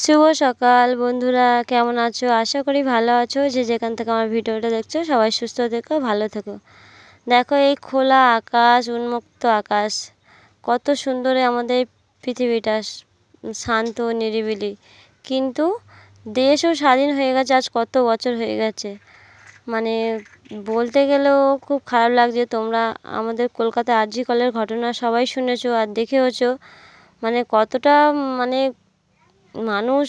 শুভ সকাল বন্ধুরা, কেমন আছো? আশা করি ভালো আছো। যে যেখান থেকে আমার ভিডিওটা দেখছো সবাই সুস্থ থেকো, ভালো থেকো। দেখো এই খোলা আকাশ, উন্মুক্ত আকাশ, কত সুন্দর আমাদের পৃথিবীটা, শান্ত নিরিবিলি। কিন্তু দেশও স্বাধীন হয়ে গেছে আজ কত বছর হয়ে গেছে। মানে বলতে গেলেও খুব খারাপ লাগছে। তোমরা আমাদের কলকাতায় আরজি কলের ঘটনা সবাই শুনেছো আর দেখেওছো। মানে কতটা মানে মানুষ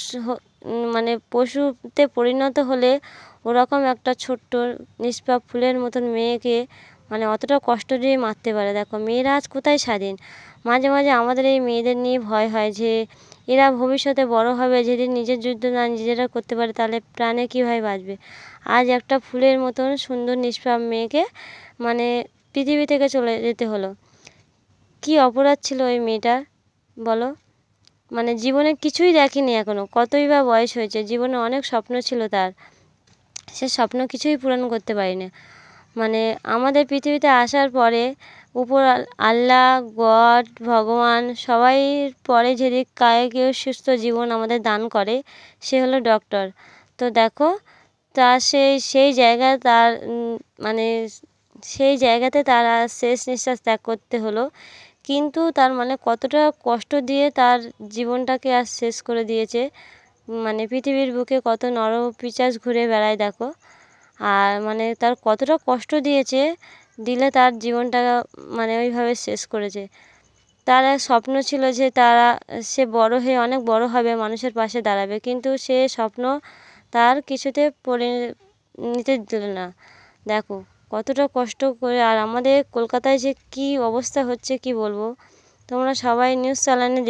মানে পশুতে পরিণত হলে ওরকম একটা ছোট্ট নিষ্পাপ ফুলের মতন মেয়েকে মানে অতটা কষ্ট দিয়ে মারতে পারে। দেখো মেয়েরা আজ কোথায় স্বাধীন। মাঝে মাঝে আমাদের এই মেয়েদের নিয়ে ভয় হয় যে এরা ভবিষ্যতে বড় হবে, যেদিন নিজের যুদ্ধ না নিজেরা করতে পারে তাহলে প্রাণে কীভাবে বাঁচবে। আজ একটা ফুলের মতন সুন্দর নিষ্পাপ মেয়েকে মানে পৃথিবী থেকে চলে যেতে হলো। কি অপরাধ ছিল ওই মেয়েটার বলো। মানে জীবনে কিছুই দেখেনি এখনও, কতই বা বয়স হয়েছে, জীবনে অনেক স্বপ্ন ছিল তার, সে স্বপ্ন কিছুই পূরণ করতে পারিনি। মানে আমাদের পৃথিবীতে আসার পরে উপর আল্লাহ, গড, ভগবান সবাই পরে যেদিক কেউ সুস্থ জীবন আমাদের দান করে সে হলো ডক্টর। তো দেখো তা সেই জায়গায় তার মানে সেই জায়গাতে তারা শেষ নিঃশ্বাস ত্যাগ করতে হলো। কিন্তু তার মানে কতটা কষ্ট দিয়ে তার জীবনটাকে আজ শেষ করে দিয়েছে। মানে পৃথিবীর বুকে কত নরপিশাচ ঘুরে বেড়ায় দেখো। আর মানে তার কতটা কষ্ট দিয়েছে, দিলে তার জীবনটা মানে ওইভাবে শেষ করেছে। তার এক স্বপ্ন ছিল যে সে বড় হয়ে অনেক বড় হবে, মানুষের পাশে দাঁড়াবে, কিন্তু সে স্বপ্ন তার কিছুতে নিতে দিল না। দেখো কতটা কষ্ট করে। আর আমাদের কলকাতায় যে কী অবস্থা হচ্ছে কি বলবো। তোমরা সবাই নিউজ চ্যানেলে